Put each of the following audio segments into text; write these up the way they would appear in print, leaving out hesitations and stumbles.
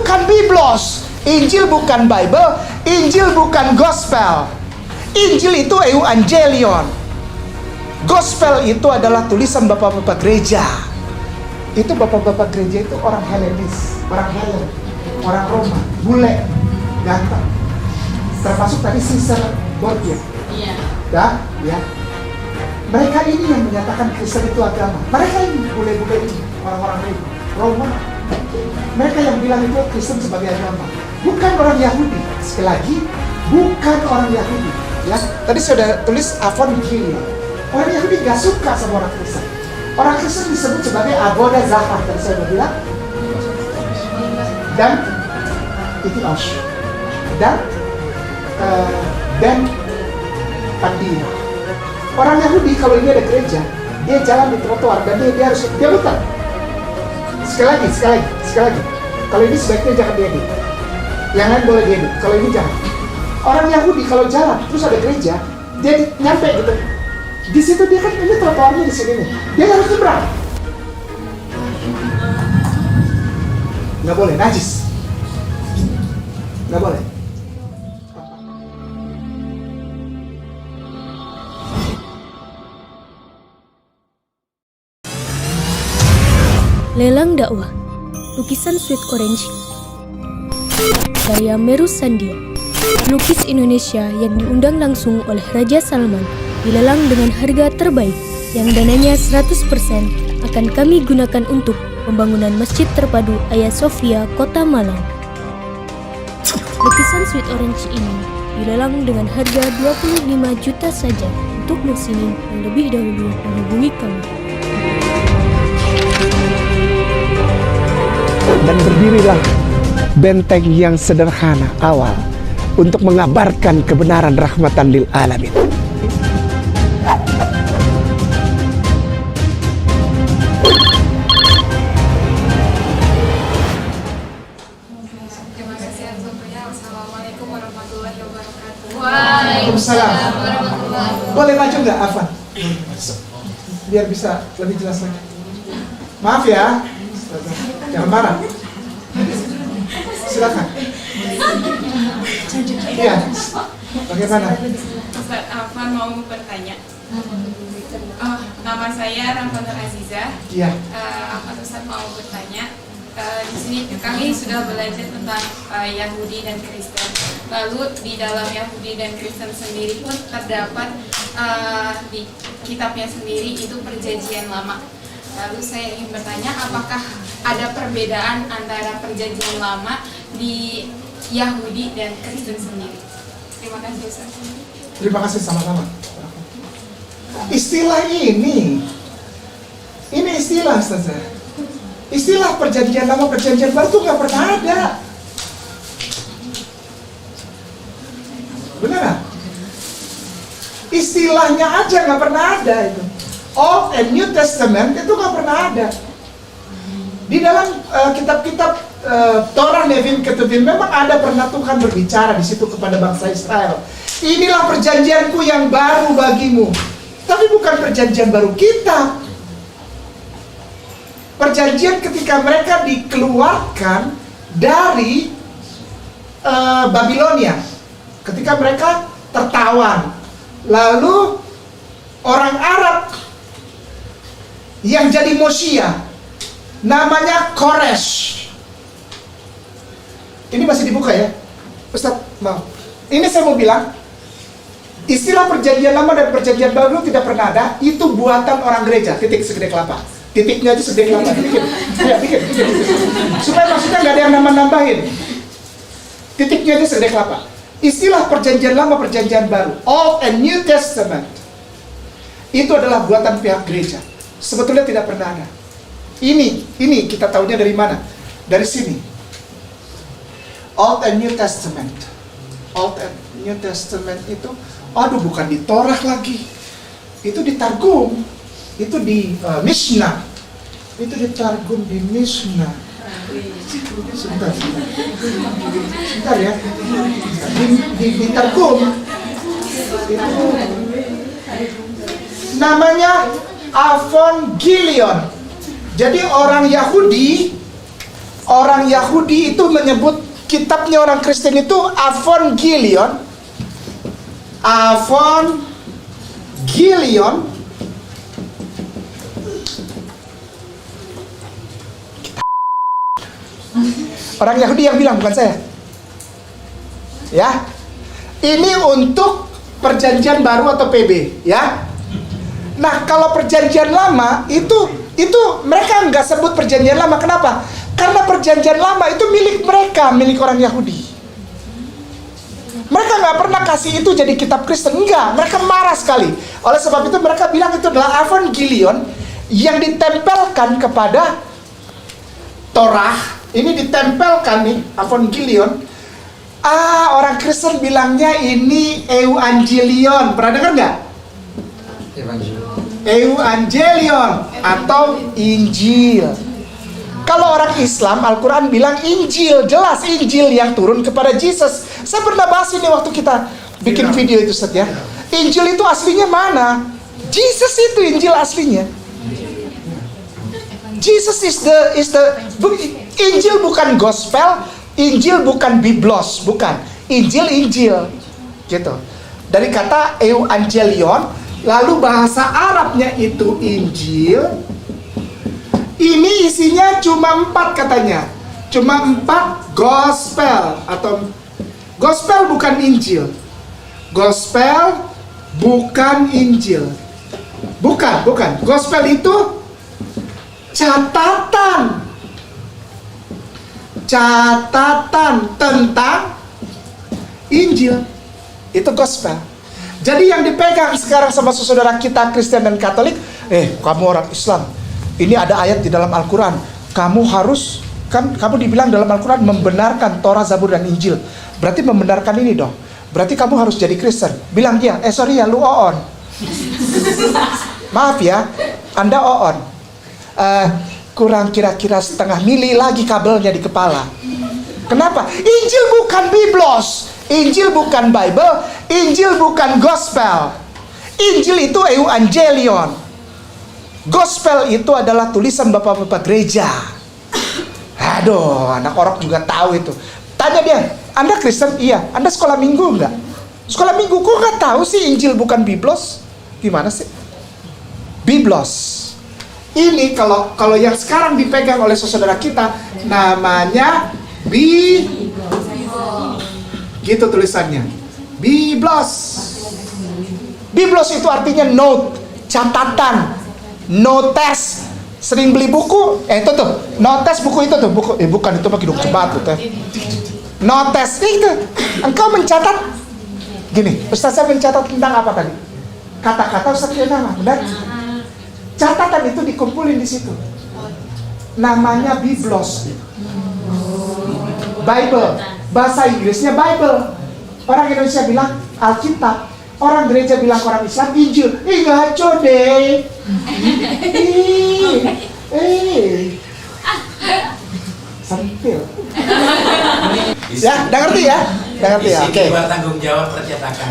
bukan biblos. Injil bukan Bible, Injil bukan gospel. Injil itu evangelion. Gospel itu adalah tulisan bapak-bapak gereja. Itu bapak-bapak gereja itu orang Helenis, orang Helen, orang Roma, bule, ganteng. Termasuk tadi Caesar Borgia. Iya. Ya. Mereka ini yang menyatakan Kristen itu agama. Mereka ini bule-bule ini, orang-orang Roma. Mereka yang bilang itu Kristen sebagai agama. Bukan orang Yahudi. Sekali lagi, bukan orang Yahudi. Ya, tadi sudah tulis evangelion. Orang Yahudi gak suka sama orang Kristen. Orang Kristen disebut sebagai aboda zahar. Tadi saya sudah bilang. Dan itios. Dan pandira. Orang Yahudi kalau ini ada gereja, dia jalan di trotoar dan dia harus muter. Sekali lagi. Kalau ini sebaiknya jangan diedit. Yang lain boleh diedit. Kalau ini jangan. Orang Yahudi kalau jalan terus ada gereja, dia nyampe gitu. Di situ dia kan ini trotoarnya di sini nih. Dia harus nyebrang. Nggak boleh, najis. Nggak boleh. Lelang dakwah, lukisan Sweet Orange, karya Meru Sandia, pelukis Indonesia yang diundang langsung oleh Raja Salman, dilelang dengan harga terbaik yang dananya 100% akan kami gunakan untuk pembangunan Masjid Terpadu Hagia Sophia, Kota Malang. Lukisan Sweet Orange ini dilelang dengan harga 25 juta saja. Untuk muhsinin yang lebih dahulu menghubungi kami. Dan berdirilah benteng yang sederhana awal untuk mengabarkan kebenaran rahmatan lil alamin. Terima kasih atas waktunya. Wassalamualaikum warahmatullahi wabarakatuh. Waalaikumsalam. Boleh maju nggak, Afan? Biar bisa lebih jelas lagi. Maaf ya, jangan marah. Silakan. Iya. Bagaimana? Ustaz Afan mau bertanya. Nama saya Ramlanur Azizah. Iya. Ustaz mau bertanya. Di sini kami sudah belajar tentang Yahudi dan Kristen. Lalu di dalam Yahudi dan Kristen sendiri pun terdapat di kitabnya sendiri itu Perjanjian Lama. Lalu saya ingin bertanya, apakah ada perbedaan antara Perjanjian Lama di Yahudi dan Kristen sendiri? Terima kasih Ustaz. Terima kasih sama-sama. Istilah ini istilah Ustazah. Istilah Perjanjian Lama, Perjanjian Baru itu nggak pernah ada. Benar? Istilahnya aja nggak pernah ada itu. Old and New Testament itu nggak pernah ada. Di dalam kitab-kitab Torah, Nevin, Ketuvim memang ada pernah Tuhan berbicara di situ kepada bangsa Israel. Inilah perjanjianku yang baru bagimu. Tapi bukan perjanjian baru kita. Perjanjian ketika mereka dikeluarkan dari Babilonia, ketika mereka tertawan, lalu orang Arab yang jadi Mosia namanya Koresh. Ini masih dibuka ya, Ustaz? Maaf. Ini saya mau bilang, istilah perjanjian lama dan perjanjian baru tidak pernah ada. Itu buatan orang gereja. Titik segede kelapa. Titiknya aja segede kelapa. Dikit. Ya, dikit. Supaya maksudnya nggak ada yang nambah-nambahin. Titiknya aja segede kelapa. Istilah perjanjian lama, perjanjian baru, Old and New Testament, itu adalah buatan pihak gereja. Sebetulnya tidak pernah ada. Ini kita tahunya dari mana? Dari sini. Old and New Testament. Old and New Testament itu, aduh, bukan di Torah lagi. Itu di Targum. Itu di Mishnah. Itu di Targum, di Mishnah. Sebentar ya. Di Targum itu namanya Evangelion. Jadi orang Yahudi Orang Yahudi itu menyebut kitabnya orang Kristen itu Evangelion. Evangelion. Orang Yahudi yang bilang, bukan saya. Ya. Ini untuk perjanjian baru atau PB, ya. Nah, kalau perjanjian lama itu mereka nggak sebut perjanjian lama. Kenapa? Karena perjanjian lama itu milik mereka, milik orang Yahudi. Mereka nggak pernah kasih itu jadi kitab Kristen. Enggak, mereka marah sekali. Oleh sebab itu mereka bilang itu adalah Evangelion yang ditempelkan kepada Torah. Ini ditempelkan nih, Evangelion. Orang Kristen bilangnya ini Evangelion. Pernah dengar nggak? Evangelion atau Injil. Kalau orang Islam, Al-Quran bilang Injil. Jelas Injil yang turun kepada Yesus. Saya pernah bahas ini waktu kita bikin video itu, Ustaz, ya. Injil itu aslinya mana? Jesus itu Injil aslinya. Jesus is the Injil bukan gospel, Injil bukan biblos, bukan. Injil gitu. Dari kata Evangelion, lalu bahasa Arabnya itu Injil. Ini isinya cuma 4 katanya. Cuma 4 gospel atau gospel bukan Injil. Gospel bukan Injil. Bukan. Gospel itu catatan tentang Injil. Itu gospel. Jadi yang dipegang sekarang sama saudara kita Kristen dan Katolik, kamu orang Islam, ini ada ayat di dalam Al-Quran, kamu harus, kan kamu dibilang dalam Al-Quran membenarkan Torah, Zabur, dan Injil. Berarti membenarkan ini dong. Berarti kamu harus jadi Kristen. Bilang dia, sorry ya, lu oon. Maaf ya, Anda oon. Kurang kira-kira setengah mili lagi kabelnya di kepala. Kenapa? Injil bukan biblos, Injil bukan Bible, Injil bukan gospel. Injil itu Evangelion. Gospel itu adalah tulisan bapak-bapak gereja. Aduh, anak orok juga tahu itu. Tanya dia, Anda Kristen? Iya. Anda sekolah minggu enggak? Sekolah minggu, kok nggak tahu sih Injil bukan biblos? Gimana sih? Biblos. Ini kalau yang sekarang dipegang oleh saudara kita namanya gitu tulisannya. Biblos. Biblos itu artinya note, catatan, notes. Sering beli buku, itu tuh, notes buku itu tuh, buku, bukan itu pakai dokter batu teh. Notes itu, engkau mencatat. Gini, Ustaz saya mencatat tentang apa tadi? Kata-kata Ustaz nama, benar? Catatan itu dikumpulin di situ. Namanya biblos. Bible. Bahasa Inggrisnya Bible. Orang Indonesia bilang Alkitab. Orang gereja bilang orang Islam Injil. Ngaco deh. Sempil. Ya, udah ngerti ya? Udah ngerti ya? Oke. Tanggung jawab percetakan.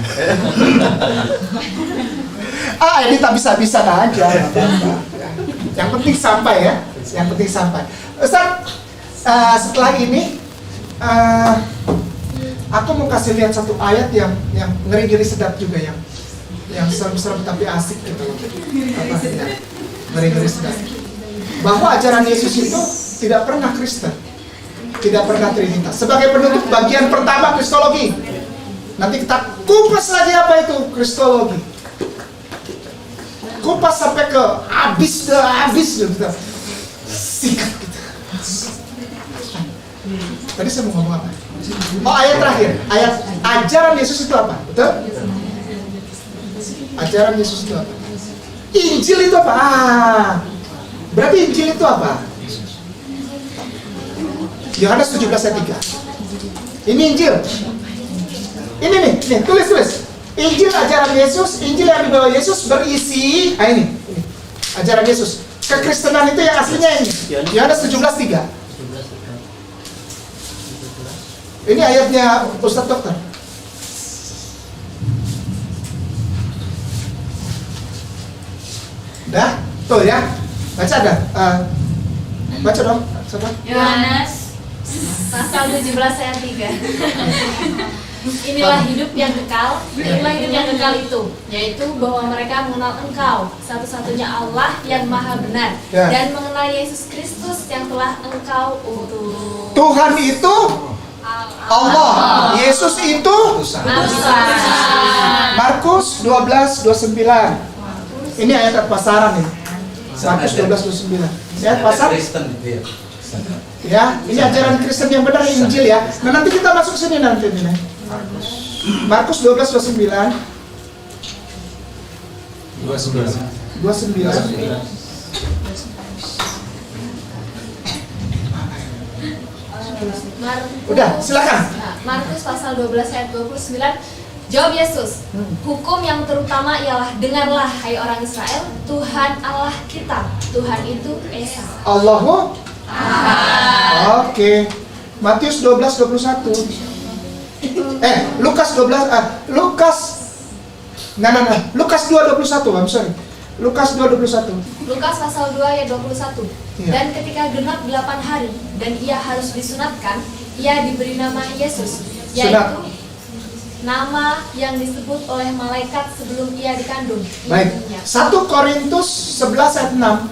Ini tak bisa-bisa aja. Yang penting sampai ya. Yang penting sampai. Ustaz, setelah ini aku mau kasih lihat satu ayat yang ngeri-ngeri sedap juga, yang serem-serem tapi asik gitu. Ngeri-ngeri sedap. Bahwa ajaran Yesus itu tidak pernah Kristen, tidak pernah Trinitas. Sebagai penutup bagian pertama Kristologi. Nanti kita kupas lagi apa itu Kristologi. Kupas sampai ke habis gitu. Sikat gitu. Tadi saya mau ngomong apa? Ayat terakhir. Ayat ajaran Yesus itu apa? Betul? Ajaran Yesus itu apa? Injil itu apa? Berarti Injil itu apa? Yohanes 17 ayat 3. Ini Injil. Ini nih, tulis. Injil ajaran Yesus, Injil yang dibawa Yesus berisi ini ajaran Yesus. Kekristenan itu yang aslinya ini. Yohanes 17:3. Ini ayatnya Ustadz Dokter. Dah, tuh ya. Baca dah. Baca dong. Siapa? Yohanes pasal 17 ayat 3. Inilah hidup yang kekal, inilah hidup yang kekal itu, yaitu bahwa mereka mengenal Engkau, satu-satunya Allah yang maha benar, Ya. dan mengenal Yesus Kristus yang telah Engkau utus. Tuhan itu Allah, Yesus itu Markus 12:29. Ini ayat pasaran nih. Markus 12:29. Ayat pasar. Kristen gitu ya. Ya, ini ajaran Kristen yang benar, Injil ya. Nah, nanti kita masuk sini nanti ini. Markus 12:29. 29. Udah, silakan. Nah, Markus pasal 12 ayat 29. Jawab Yesus, hukum yang terutama ialah, dengarlah hai orang Israel, Tuhan Allah kita, Tuhan itu Esa. Allahu. Oke. Matius 12:21. Lukas 12 Lukas 2:21. I'm sorry. Lukas 2:21. Lukas pasal 2 ayat 21. Iya. Dan ketika genap 8 hari dan ia harus disunatkan, ia diberi nama Yesus, yaitu Sunat. nama yang disebut oleh malaikat sebelum ia dikandung. Baik. 1 Korintus 11 ayat 6.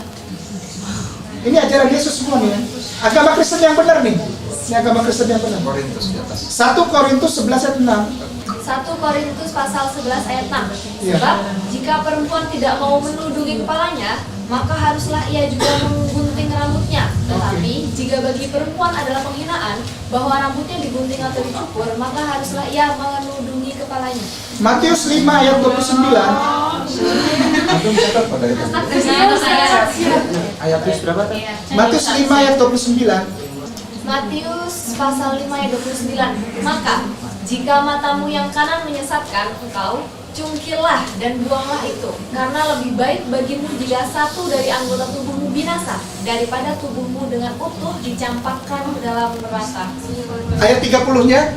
Ini ajaran Yesus semua nih ya. Agama Kristen yang benar nih. Ini agama Kristen yang benar. Korintus di atas. 1 Korintus 11 ayat 6. 1 Korintus pasal 11 ayat 6. Iya. Sebab jika perempuan tidak mau menudungi kepalanya, maka haruslah ia juga menggunting rambutnya. Tetapi jika bagi perempuan adalah penghinaan bahwa rambutnya digunting atau dicukur, maka haruslah ia menudungi kepalanya. Matius 5 ayat 29. Antum catat pada itu. Ayat berapa tadi? Matius 5 ayat 29. Matius pasal 5 ayat 29. Maka jika matamu yang kanan menyesatkan engkau, cungkillah dan buanglah itu, karena lebih baik bagimu jika satu dari anggota tubuhmu binasa daripada tubuhmu dengan utuh dicampakkan ke dalam neraka. Ayat 30-nya.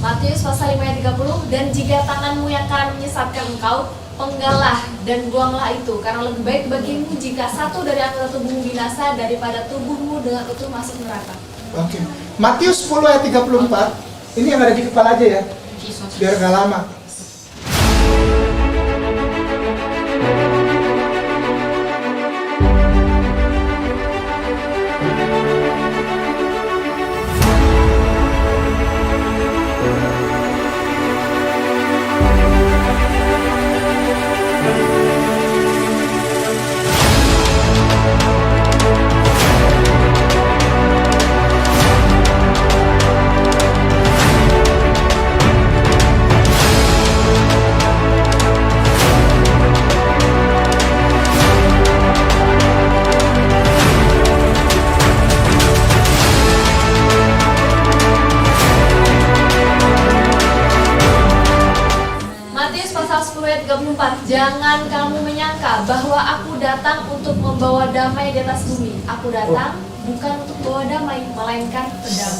Matius pasal 5 ayat 30. Dan jika tanganmu yang kanan menyesatkan engkau, penggallah dan buanglah itu, karena lebih baik bagimu jika satu dari anggota tubuhmu binasa daripada tubuhmu dengan utuh masuk neraka. Oke. Matius 10 ayat 34. Ini yang ada di kepala aja ya. Biar gak lama. Matius pasal 10 ayat 34. Jangan kamu menyangka bahwa aku datang untuk membawa damai di atas bumi. Aku datang bukan untuk membawa damai, melainkan pedang.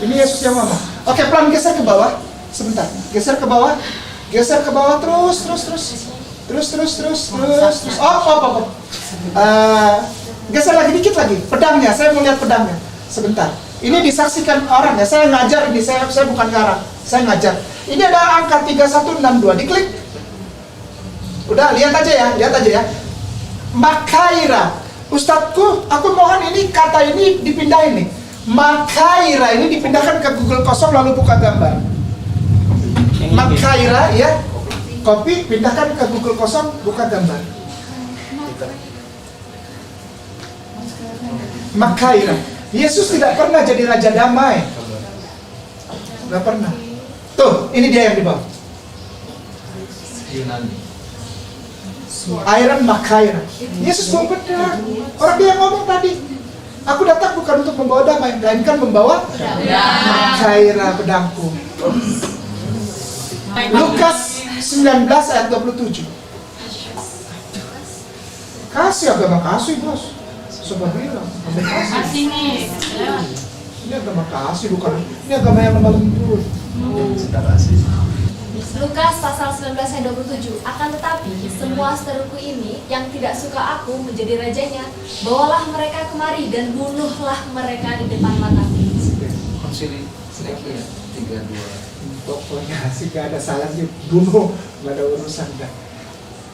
Ini Yesus yang ngomong. Oke, pelan geser ke bawah. Sebentar. Geser ke bawah. Geser ke bawah terus. Oh. Geser lagi dikit lagi. Pedangnya, saya mau lihat pedangnya. Sebentar. Ini disaksikan orang ya. Saya ngajar ini, saya bukan ngarang. Saya ngajar. Ini ada angka 3162. Diklik. Udah, lihat aja ya. Makaira. Ustadzku, aku mohon ini kata ini dipindahin nih. Makaira ini dipindahkan ke Google kosong lalu buka gambar. Makaira ya. Copy, pindahkan ke Google kosong, buka gambar. Makaira. Yesus tidak pernah jadi raja damai. Tidak pernah. Tuh, ini dia yang di bawah. Yunani. Iron Makaira. Yesus bawa pedang. Orang dia yang ngomong tadi. Aku datang bukan untuk membawa damai, melainkan membawa Makaira, pedangku. Lukas 19 ayat 27. Kasih agama kasih, bos. Coba bilang, agama kasih. Ini agama kasih bukan. Ini agama yang lemah lembut. Sudah kasih. Lukas pasal 19 ayat 27. Akan tetapi semua seteruku ini yang tidak suka aku menjadi rajanya, bawalah mereka kemari dan bunuhlah mereka di depan mataku. Konsili Nikia 32. Pokoknya sih gak ada salahnya bunuh, gak ada urusan dah.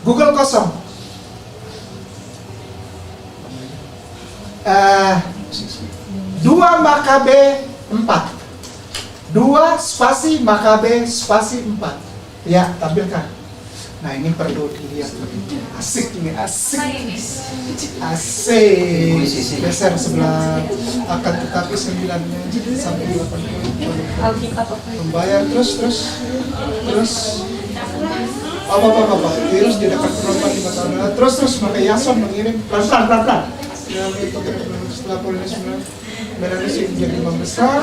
Google kosong. 2 Makabe 4. 2 spasi Makabe spasi 4. Ya, tampilkan. Nah, ini perlu dilihat lebih asik ini, asik. Asik. Geser sebelah akan tetapi 9-nya sampai 80. Membayar terus. Apa. Terus di dekat penonton 5 tahun. Terus pakai Yason mengirim pelan-pelan. Ya, itu setelah Polres Indonesia menjadi imam besar.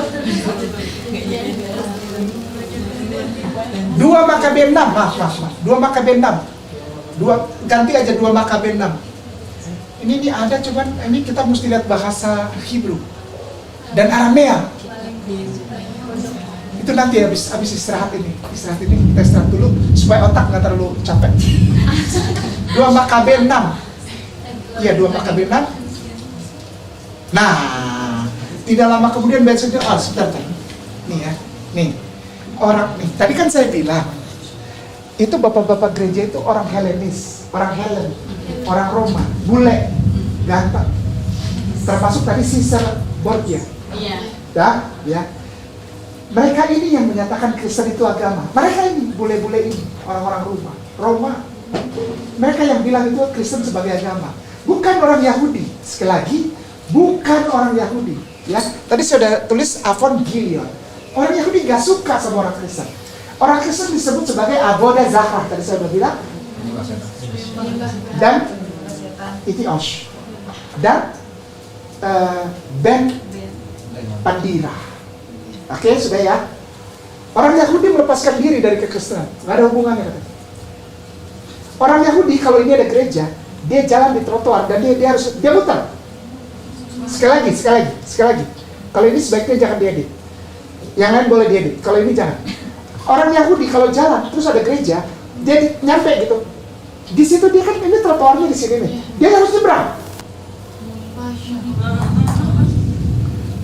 2 Makabe 6, maaf. 2 Makabe 6. Ganti aja 2 Makabe 6. Ini ada, cuman ini kita mesti lihat bahasa Hebrew dan Aramea. Itu nanti habis istirahat ini kita istirahat dulu supaya otak nggak terlalu capek. 2 Makabe 6. Iya, 2 Makabe 6. Nah, tidak lama kemudian besoknya, sebentar. Nih ya, nih. Orang nih, tadi kan saya bilang itu bapak-bapak gereja itu orang Helenis, orang Helen, orang Roma, bule, ganteng. Termasuk tadi Caesar Borgia. Iya. Ya. Mereka ini yang menyatakan Kristen itu agama. Mereka ini bule-bule ini, orang-orang Roma. Mereka yang bilang itu Kristen sebagai agama, bukan orang Yahudi. Sekali lagi, bukan orang Yahudi. Ya, tadi sudah tulis Avon Gilead. Orang Yahudi gak suka sama orang Kristen. Orang Kristen disebut sebagai Avodah Zarah, tadi saya sudah bilang. Dan Itios. Dan Ben Pandira. Oke, sudah ya. Orang Yahudi melepaskan diri dari kekristenan. Gak ada hubungannya. Orang Yahudi kalau ini ada gereja, dia jalan di trotoar dan dia muter. Sekali lagi. Kalau ini sebaiknya jangan diedit. Yang lain boleh diedit, kalau ini jangan. Orang Yahudi kalau jalan terus ada gereja, dia nyampe gitu. Di situ dia kan ini trotoarnya di sini nih. Dia harus nyebrang.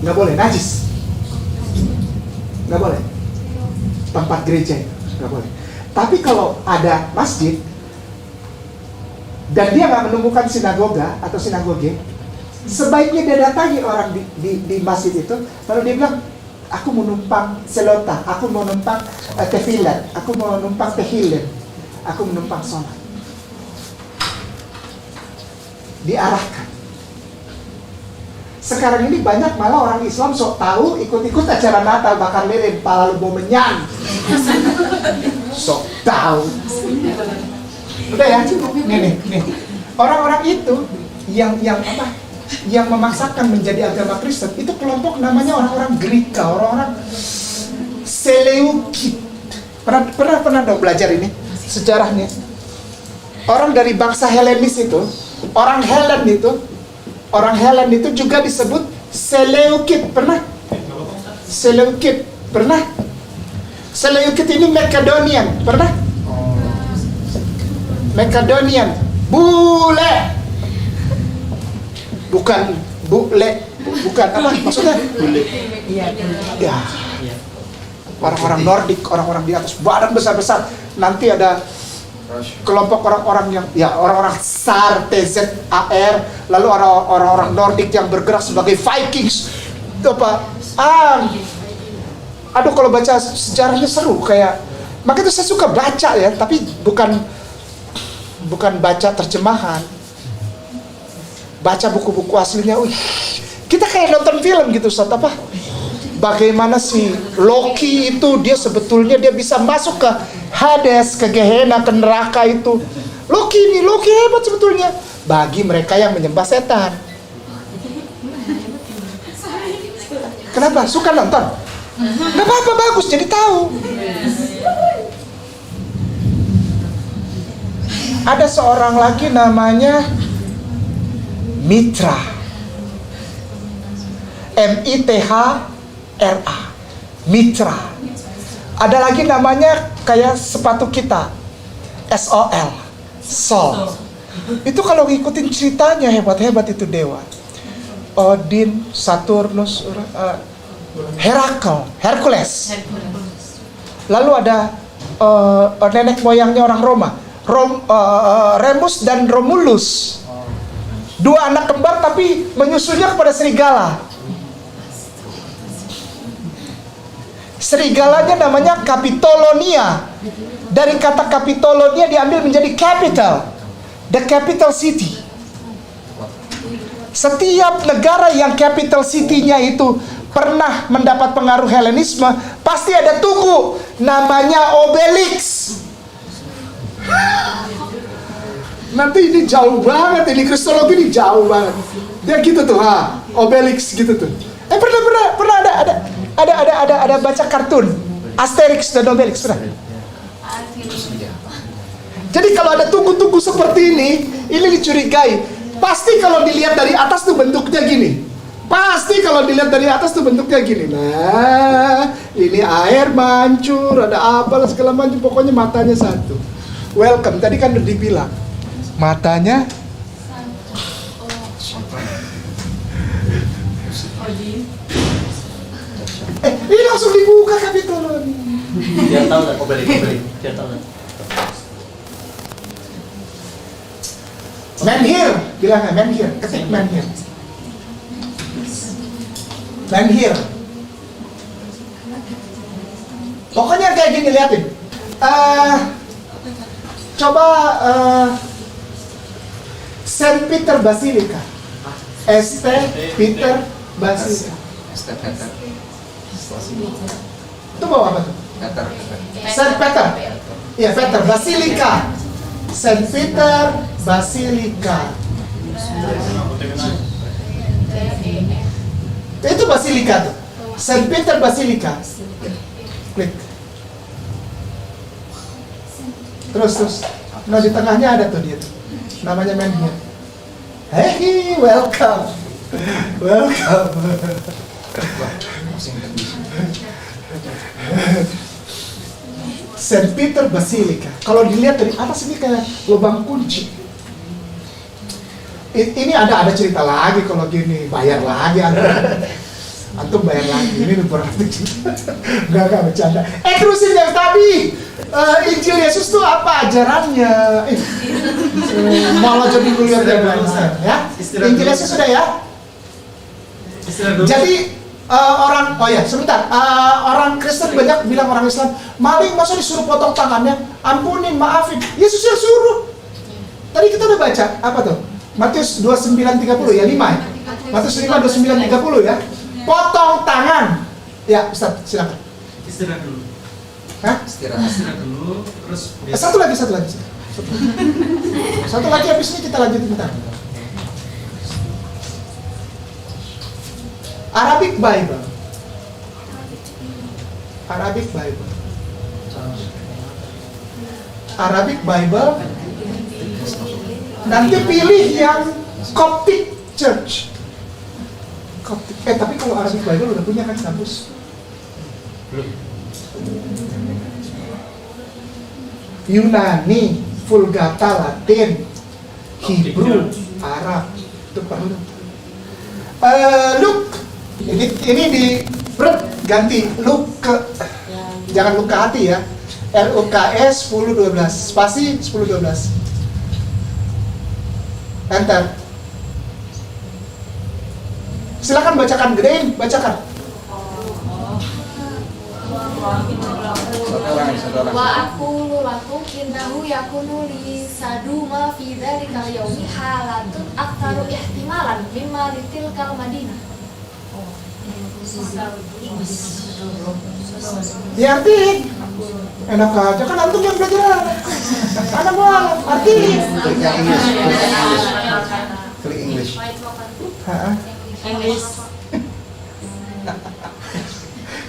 Nggak boleh, najis. Nggak boleh. Tempat gereja itu nggak boleh. Tapi kalau ada masjid dan dia nggak menemukan sinagoga atau sinagoge, sebaiknya dia datangi orang di masjid itu, lalu dia bilang, aku mau numpang selota, aku mau numpang tefilat, aku mau numpang tehilin, aku mau numpang sholat. Diarahkan. Sekarang ini banyak malah orang Islam sok tahu ikut-ikut acara Natal bakar lilin, pala lu bau menyan. Sok tahu. Udah ya, nih. Orang-orang itu yang memaksakan menjadi agama Kristen itu kelompok namanya orang-orang Greka, orang-orang Seleukid. Pernah dong belajar ini sejarahnya. Orang dari bangsa Helenis itu, orang Helen itu juga disebut Seleukid. Pernah? Seleukid pernah? Seleukid ini Makedonian, pernah? Makedonian, bule. Bukan apa maksudnya? Bule. Ya. Orang-orang Nordik, orang-orang di atas badan besar-besar. Nanti ada kelompok orang-orang yang orang-orang SAR, TZAR, lalu orang-orang Nordik yang bergerak sebagai Vikings. Itu apa? Aduh, kalau baca sejarahnya seru kayak. Makanya saya suka baca ya, tapi bukan baca terjemahan. Baca buku-buku aslinya. Kita kayak nonton film gitu, Ustaz, apa? Bagaimana si Loki itu dia sebetulnya dia bisa masuk ke Hades, ke Gehenna, ke neraka itu. Loki hebat sebetulnya bagi mereka yang menyembah setan. Kenapa? Suka nonton? Nggak apa-apa, bagus, jadi tahu. Ada seorang lagi namanya Mitra, MITHRA, Mitra. Ada lagi namanya kayak sepatu kita, SOL, Sol. Itu kalau ngikutin ceritanya hebat-hebat itu dewa. Odin, Saturnus, Hercules. Lalu ada nenek moyangnya orang Roma, Remus dan Romulus. Dua anak kembar tapi menyusunya kepada serigala. Serigalanya namanya Capitolonia. Dari kata Capitolonia diambil menjadi capital, the capital city. Setiap negara yang capital city-nya itu pernah mendapat pengaruh Helenisme, pasti ada tugu namanya Obelix. Nanti ini jauh banget, ini kristologi ini jauh banget. Dia gitu tuh, Obelix gitu tuh. Pernah ada baca kartun Asterix dan Obelix, pernah? Jadi kalau ada tugu-tugu seperti ini dicurigai. Pasti kalau dilihat dari atas tuh bentuknya gini. Nah, ini air mancur, ada apa segala macam, pokoknya matanya satu. Welcome, tadi kan udah dibilang. Matanya ini langsung dibuka Capitolonia. Dia tahu nggak Obelix? Dia tahu nggak? Menhir, bilangnya menhir, ketik menhir. Menhir. Pokoknya kayak gini, liatin. Coba Saint Peter Basilica. St. Peter Basilica. Peter. Itu bawa apa tuh? Peter. Saint Peter. Iya, Peter Basilica. Saint Peter Basilica. Itu Basilica tuh. Saint Peter Basilica. Klik. Terus. Nah di tengahnya ada tuh dia tuh. Namanya menhir. Hey, welcome. Saint Peter Basilica. Kalau dilihat dari atas ini kayak lubang kunci. Ini ada cerita lagi kalau gini, bayar lagi antum bayar lagi. Ini berarti enggak bercanda. Terusin yang tadi. Injil Yesus tuh apa ajarannya? Malah jadi kuliah ya. Injil Yesus sudah ya. Jadi orang Kristen banyak bilang orang Islam, maling masa disuruh potong tangannya, ampunin, maafin. Yesus yang suruh. Tadi kita udah baca apa tuh? Matius 29:30 ya, 5 ya. Matius 5:29-30 ya. Potong tangan. Ya, Ustaz, silakan. Istirahat dulu. Hah? Istirahat. Dulu, terus Satu lagi. Satu lagi habis ini kita lanjutin bentar. Arabic Bible. Nanti pilih yang Coptic Church. Tapi kalau Arabic Bible udah punya kan kampus? Yunani, Vulgata, Latin, Hebrew, Arab, itu perlu. Luke, ini di ganti Luke, jangan Luke hati ya. LUKS 10:12, spasi 10:12. Enter. Silakan bacakan, Grain, bacakan. Wa aqulu lakum innahu yakunu li saduma fi dzalikal yaumi halatun aktaru ihtimalan mimma litilkal madinah. Diartiin. Enak aja kan antum yang belajar. Anak gua artiin. Klik English. English.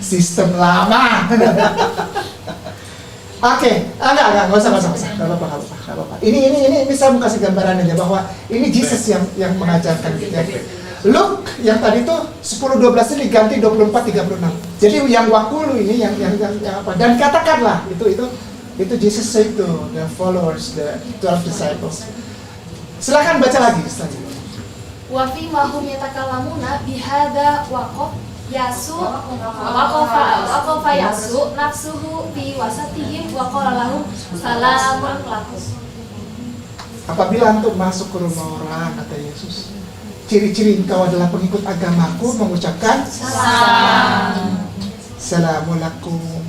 Sistem lama. Oke, enggak usah. Enggak apa-apa. Ini saya mau kasih gambaran aja bahwa ini Jesus yang mengajarkan kita. Luke yang tadi tuh 10:12 ini diganti 24:36. Jadi yang wakulu ini yang apa? Dan katakanlah itu Jesus said to the followers, the 12 disciples. Silakan baca lagi selanjutnya. Wa fi ma hum yatakalamuna bihadza waqaf yasu waqafa yasu nafsuhu fi wasatihim wa qala lahum salamun lakum. Apabila antum masuk ke rumah orang, kata Yesus, ciri-ciri engkau adalah pengikut agamaku, mengucapkan Assalamualaikum,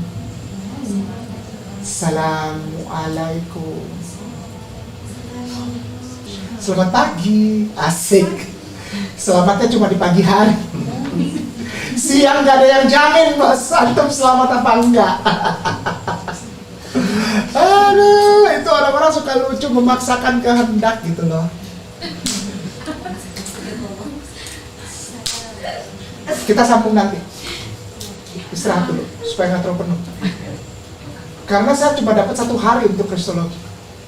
Assalamualaikum, selamat pagi, asik. Selamatnya cuma di pagi hari. Siang gak ada yang jamin bos, antum selamat apa enggak. Aduh, itu orang-orang suka lucu, memaksakan kehendak gitu loh. Kita sambung nanti. Istirahat dulu, supaya nggak terlalu penuh. Karena saya cuma dapat 1 hari untuk kristologi.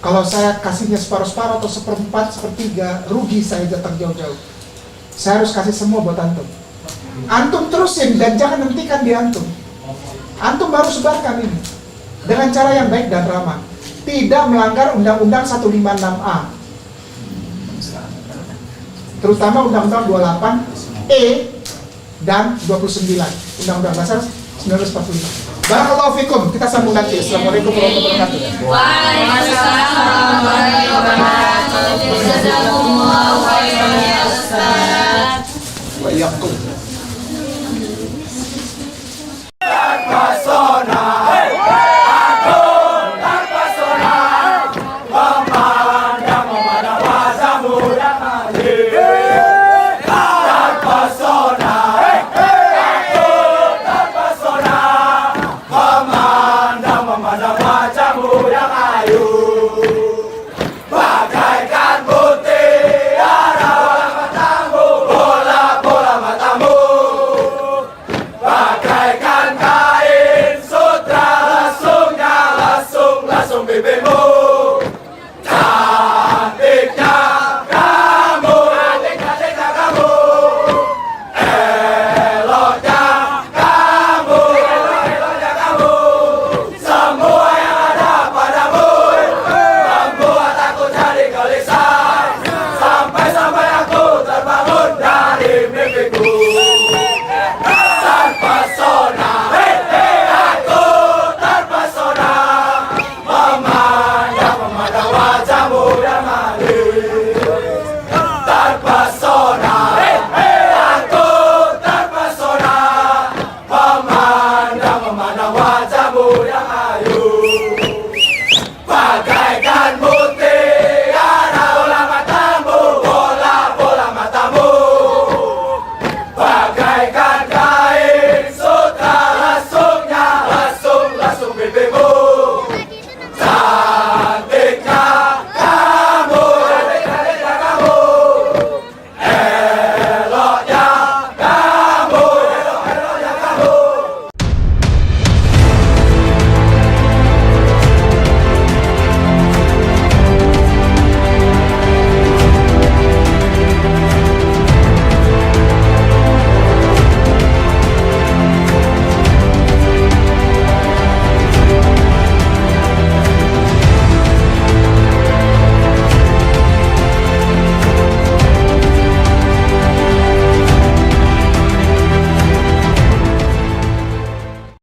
Kalau saya kasihnya separuh-separuh atau 1/4, 1/3, rugi saya datang jauh-jauh. Saya harus kasih semua buat antum. Antum terusin dan jangan hentikan di antum. Antum baru sebarkan ini dengan cara yang baik dan ramah. Tidak melanggar Undang-Undang 156A. Terutama Undang-Undang 28E dan 29. Undang-Undang Dasar 1945. Barakallahu fikum. Kita sambung nanti. Assalamualaikum warahmatullahi wabarakatuh. Waalaikumsalam warahmatullahi wabarakatuh. Jazakumullahu khairan ya Ustaz. Wa iyyakum.